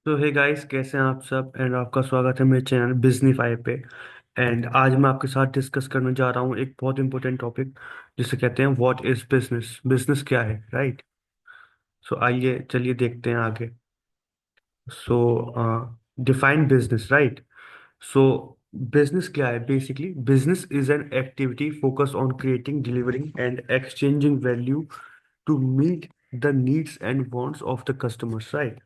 तो hey guys, कैसे हैं आप सब। एंड आपका स्वागत है मेरे चैनल बिजनीफाई पे। एंड आज मैं आपके साथ डिस्कस करने जा रहा हूँ एक बहुत इंपॉर्टेंट टॉपिक, जिसे कहते हैं व्हाट इज बिजनेस। बिजनेस क्या है, राइट। सो आइए चलिए देखते हैं आगे। So define business, right. So business क्या है? Basically business is an activity focus on creating, delivering and exchanging value to meet the needs and wants of the customers, right.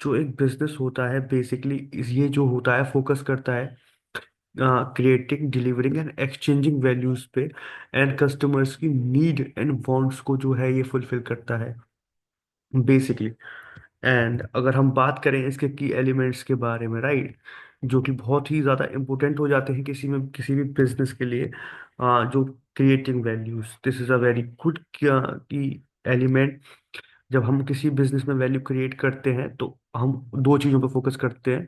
जो एक बिजनेस होता है बेसिकली, ये जो होता है फोकस करता है creating, delivering and exchanging values पे, एंड कस्टमर्स की नीड एंड वांट्स को जो है ये फुलफिल करता है बेसिकली। एंड अगर हम बात करें इसके की एलिमेंट्स के बारे में, राइट, जो कि बहुत ही ज़्यादा इंपॉर्टेंट हो जाते हैं किसी भी बिजनेस के लिए। जो creating values, this is a very good की एलिमेंट। जब हम किसी बिजनेस में वैल्यू क्रिएट करते हैं तो हम दो चीज़ों पे फोकस करते हैं।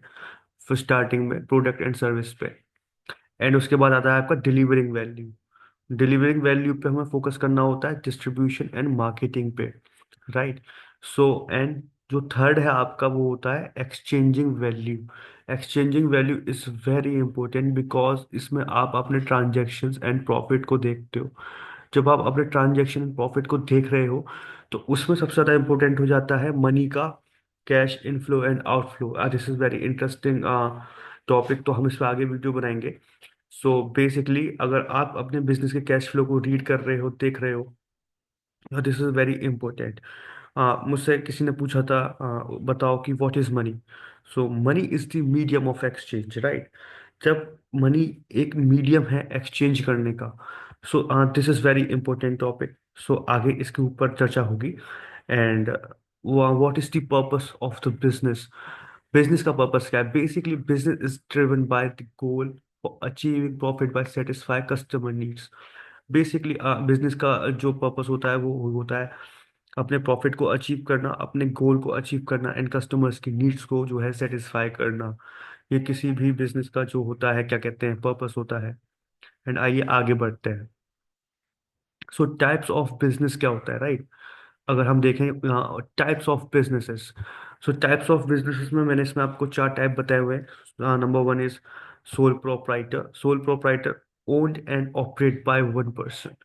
फिर स्टार्टिंग में प्रोडक्ट एंड सर्विस पे, एंड उसके बाद आता है आपका डिलीवरिंग वैल्यू। डिलीवरिंग वैल्यू पे हमें फोकस करना होता है डिस्ट्रीब्यूशन एंड मार्केटिंग पे, राइट। सो एंड जो थर्ड है आपका वो होता है exchanging value. Exchanging value is very important because इसमें आप अपने ट्रांजैक्शंस एंड प्रॉफिट को देखते हो। जब आप अपने ट्रांजैक्शन एंड प्रॉफिट को देख रहे हो तो उसमें सबसे ज़्यादा इंपॉर्टेंट हो जाता है मनी का cash inflow and outflow. This is very interesting topic, तो हम इस पर आगे वीडियो बनाएंगे। सो बेसिकली अगर आप अपने बिजनेस के कैश फ्लो को रीड कर रहे हो, देख रहे हो, दिस इज वेरी इंपॉर्टेंट। मुझसे किसी ने पूछा था, बताओ कि what is money. So money is the medium of exchange, right. जब मनी एक मीडियम है एक्सचेंज करने का, so this is very important topic. So आगे इसके ऊपर चर्चा होगी। And what is the purpose of the business. Business का पर्पस क्या है? Basically business is driven by the goal for achieving profit by satisfy customer needs. Basically business का जो पर्पस होता है वो होता है अपने प्रॉफिट को अचीव करना, अपने गोल को अचीव करना, एंड कस्टमर्स की नीड्स को जो है सेटिस्फाई करना। ये किसी भी बिजनेस का जो होता है, क्या कहते हैं, पर्पस होता है। एंड आइए आगे बढ़ते हैं। सो टाइप्स ऑफ बिजनेस क्या होता है, राइट। अगर हम देखें types of businesses, so types of businesses में मैंने इसमें आपको चार टाइप बताए हुए हैं। Number one is sole proprietor. Sole proprietor owned and operate by one person.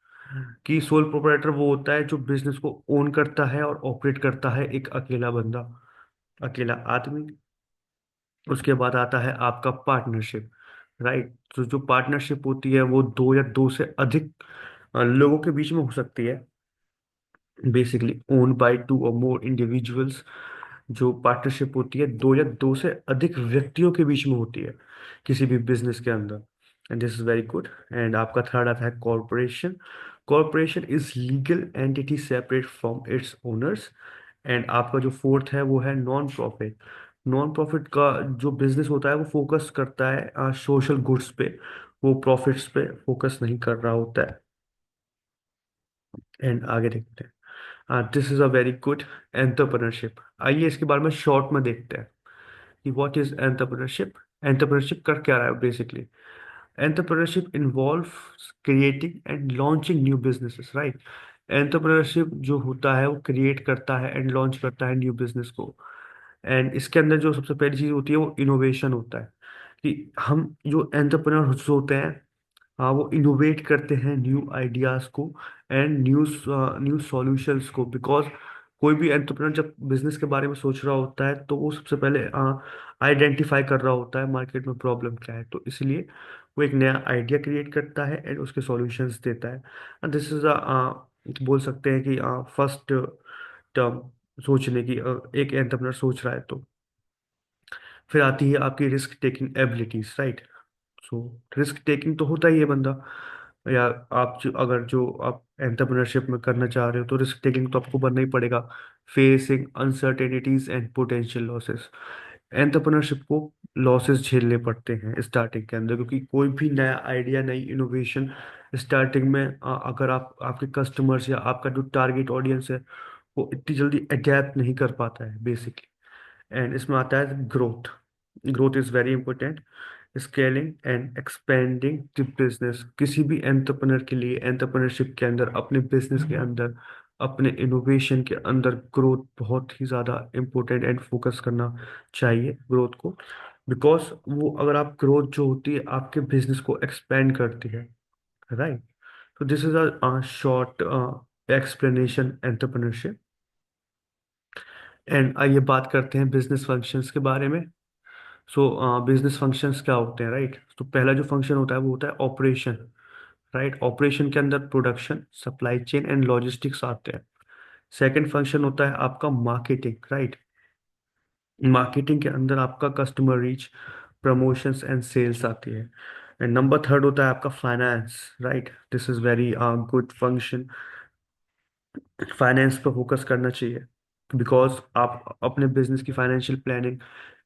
कि सोल प्रोप्राइटर वो होता है जो बिजनेस को ओन करता है और ऑपरेट करता है एक अकेला बंदा, अकेला आदमी। उसके बाद आता है आपका पार्टनरशिप, राइट। तो जो पार्टनरशिप होती है वो दो या दो से अधिक लोगों के बीच में हो सकती है, बेसिकली ओन बाय टू और मोर इंडिविजुअल्स। जो पार्टनरशिप होती है दो या दो से अधिक व्यक्तियों के बीच में होती है किसी भी बिजनेस के अंदर। And this is very good. And आपका थर्ड आता है corporation. Corporation is legal entity separate from its owners. And आपका जो फोर्थ है वो है नॉन प्रॉफिट। नॉन प्रॉफिट का जो बिजनेस होता है वो फोकस करता है सोशल गुड्स पे, वो प्रॉफिट्स पे फोकस नहीं कर रहा होता है। एंड आगे देखते हैं, this is a very good entrepreneurship. आइए इसके बारे में शॉर्ट में देखते हैं कि व्हाट इज एंटरप्रेन्योरशिप। एंटरप्रेन्योरशिप कर क्या रहा है basically? Entrepreneurship involves creating and launching new businesses, right. Entrepreneurship जो होता है वो क्रिएट करता है एंड लॉन्च करता है न्यू बिजनेस को। एंड इसके अंदर जो सबसे पहली चीज होती है वो इनोवेशन होता है। कि हम जो एंटरप्रेन्योर होते हैं, हाँ, वो इनोवेट करते हैं न्यू आइडियाज को एंड न्यू सॉल्यूशंस को। बिकॉज कोई भी एंटरप्रेन्योर जब बिजनेस के बारे में सोच रहा होता है तो वो सबसे पहले आइडेंटिफाई कर रहा होता है मार्केट में प्रॉब्लम क्या है, तो इसलिए वो एक नया आइडिया क्रिएट करता है एंड उसके सॉल्यूशंस देता है। दिस इज बोल सकते हैं कि फर्स्ट टर्म सोचने की, एक एंटरप्रेन्योर सोच रहा है तो। फिर आती है आपकी risk taking abilities, right. So risk taking तो होता ही है बंदा, या आप जो अगर जो आप एंटरप्रेन्योरशिप में करना चाह रहे हो तो रिस्क टेकिंग तो आपको बनना ही पड़ेगा। Facing uncertainties and potential losses. Entrepreneurship को लॉसेस झेलने पड़ते हैं स्टार्टिंग के अंदर, क्योंकि कोई भी नया आइडिया, नई इनोवेशन स्टार्टिंग में अगर आप आपके कस्टमर्स या आपका जो टारगेट ऑडियंस है वो इतनी जल्दी अडेप्ट नहीं कर पाता है बेसिकली। एंड इसमें आता है growth. Growth is very important. Scaling and expanding the business. किसी भी एंटरप्रेन्योर के लिए एंटरप्रेन्योरशिप के अंदर अपने बिजनेस के अंदर अपने इनोवेशन के अंदर ग्रोथ बहुत ही ज़्यादा इम्पोर्टेंट एंड फोकस करना चाहिए ग्रोथ को। बिकॉज वो अगर आप ग्रोथ जो होती है आपके बिजनेस को एक्सपेंड करती है, राइट। तो this is a short explanation entrepreneurship. And आइए बात करते हैं बिजनेस फंक्शंस के बारे में। सो बिजनेस फंक्शंस क्या होते हैं, राइट। तो पहला जो फंक्शन होता है वो होता है ऑपरेशन, राइट। ऑपरेशन के अंदर production, supply chain and logistics आते हैं। सेकंड फंक्शन होता है आपका मार्केटिंग, राइट। मार्केटिंग के अंदर आपका customer reach, promotions and sales आती है। एंड नंबर थर्ड होता है आपका finance, right. This is very good function. Finance पर फोकस करना चाहिए बिकॉज आप अपने बिजनेस की financial planning,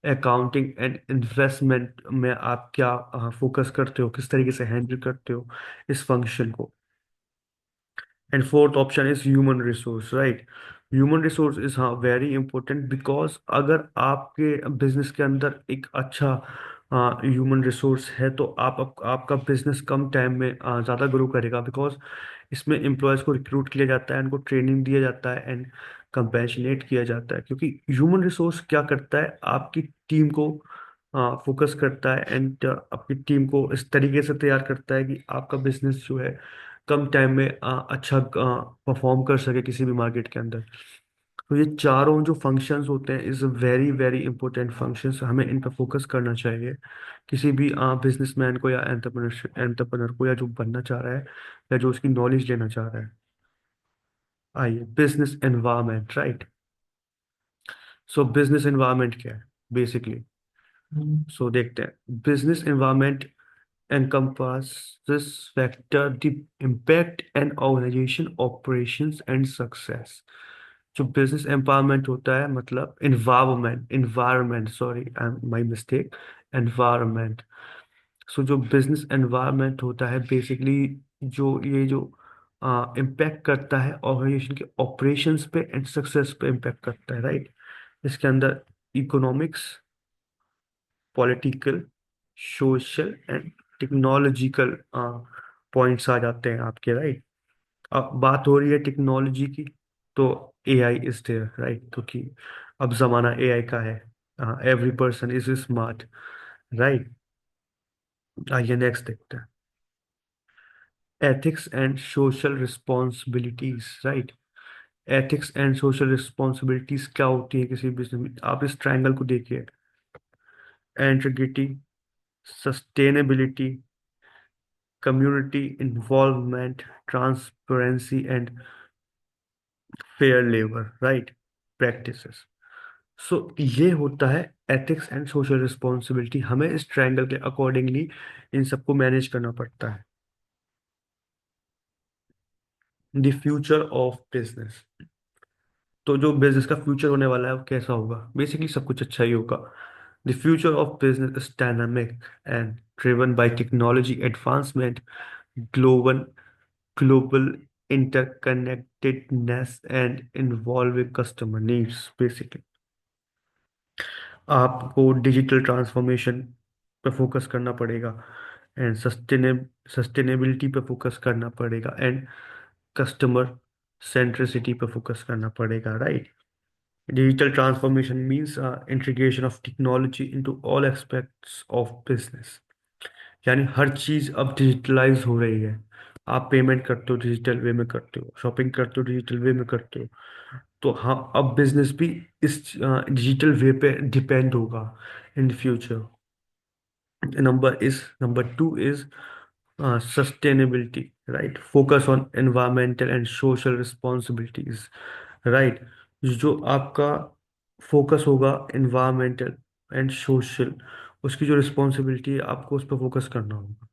accounting and investment में आप क्या फोकस करते हो, किस तरीके से हैंडल करते हो इस फंक्शन को। And fourth option is human resource, right. Human resource is हाँ वेरी इंपॉर्टेंट बिकॉज अगर आपके बिजनेस के अंदर एक अच्छा ह्यूमन रिसोर्स है तो आपका बिजनेस कम टाइम में ज़्यादा ग्रो करेगा। बिकॉज इसमें एम्प्लॉयज़ को रिक्रूट किया जाता है, उनको ट्रेनिंग दिया जाता है एंड कंपेशनेट किया जाता है। क्योंकि ह्यूमन रिसोर्स क्या करता है, आपकी टीम को फोकस करता है एंड आपकी टीम को इस तरीके से तैयार करता है कि आपका बिजनेस जो है कम टाइम में अच्छा परफॉर्म कर सके किसी भी मार्केट के अंदर। तो ये चारों जो फंक्शंस होते हैं is very very important functions, हमें इन पर फोकस करना चाहिए किसी भी बिजनेसमैन को या एंटरप्रेन्योर को, या जो बनना चाह रहा है या जो उसकी नॉलेज लेना चाह रहा है। आइए, business environment, right. So business environment क्या है बेसिकली। सो देखते हैं। Business environment encompasses factor the impact and organization operations and success। जो बिजनेस एम्पावरमेंट होता है मतलब environment sorry, my mistake, environment. So जो बिजनेस एनवायरमेंट होता है बेसिकली जो ये जो इम्पैक्ट करता है ऑर्गेनाइजेशन के ऑपरेशंस पे एंड सक्सेस पे इम्पैक्ट करता है, राइट। इसके अंदर economics, political, social and technological points आ जाते हैं आपके, राइट। अब बात हो रही है टेक्नोलॉजी की, तो एआई इज देयर, राइट। क्योंकि अब जमाना एआई का है, every person is smart, right. आइए नेक्स्ट देखते हैं। Ethics and social responsibilities, right. Ethics and social responsibilities क्या होती है किसी बिजनेस में, आप इस ट्रायंगल को देखिए। Integrity, sustainability, community involvement, transparency and fair labour, right, practices. So ये होता है एथिक्स एंड सोशल रिस्पॉन्सिबिलिटी। हमें इस ट्रायंगल के अकॉर्डिंगली इन सबको मैनेज करना पड़ता है। द फ्यूचर ऑफ बिजनेस, तो जो बिजनेस का फ्यूचर होने वाला है वो कैसा होगा, बेसिकली सब कुछ अच्छा ही होगा। The future of business is dynamic and driven by technology advancement, global global interconnectedness and involving customer needs basically। आपको डिजिटल ट्रांसफॉर्मेशन पे फोकस करना पड़ेगा एंड सस्टेनेबिलिटी पे फोकस करना पड़ेगा एंड कस्टमर सेंट्रिसिटी पे फोकस करना पड़ेगा, right. Digital transformation means integration of technology into all aspects of business. यानी हर चीज अब डिजिटलाइज हो रही है। आप पेमेंट करते हो डिजिटल वे में करते हो, शॉपिंग करते हो डिजिटल वे में करते हो। तो हाँ, अब बिजनेस भी इस डिजिटल वे पे डिपेंड होगा in future. Number 2 is sustainability, right. Focus on environmental and social responsibilities, right. जो आपका फोकस होगा एनवायरमेंटल एंड सोशल, उसकी जो रिस्पॉन्सिबिलिटी है आपको उस पर फोकस करना होगा,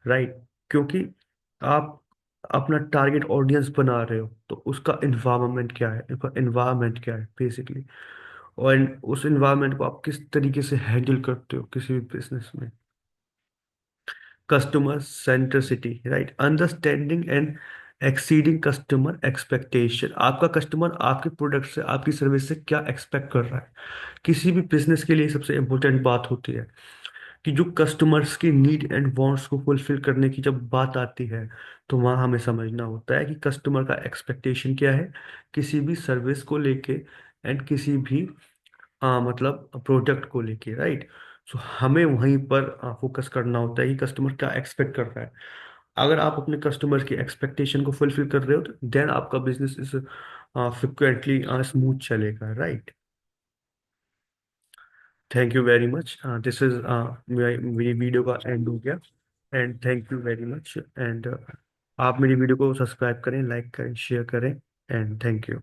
राइट। क्योंकि आप अपना टारगेट ऑडियंस बना रहे हो तो उसका इन्वायरमेंट क्या है बेसिकली। और उस इन्वायरमेंट को आप किस तरीके से हैंडल करते हो किसी भी बिजनेस में। Customer centricity, right. Understanding and exceeding customer expectation. आपका कस्टमर आपके प्रोडक्ट से, आपकी सर्विस से क्या एक्सपेक्ट कर रहा है, किसी भी बिजनेस के लिए सबसे इंपॉर्टेंट बात होती है कि जो कस्टमर्स की नीड एंड वांट्स को फुलफिल करने की जब बात आती है, तो वहाँ हमें समझना होता है कि कस्टमर का एक्सपेक्टेशन क्या है किसी भी सर्विस को लेके, एंड किसी भी मतलब प्रोडक्ट को लेके, राइट। सो हमें वहीं पर फोकस करना होता है कि कस्टमर क्या एक्सपेक्ट कर रहा है। अगर आप अपने कस्टमर की एक्सपेक्टेशन को फुलफिल कर रहे हो, तो देन आपका बिजनेस इज फ्रिक्वेंटली स्मूथ चलेगा, right. Thank you very much. This is मेरी वीडियो का एंड हो गया। And thank you very much. And आप मेरी वीडियो को सब्सक्राइब करें, लाइक करें, शेयर करें। And thank you.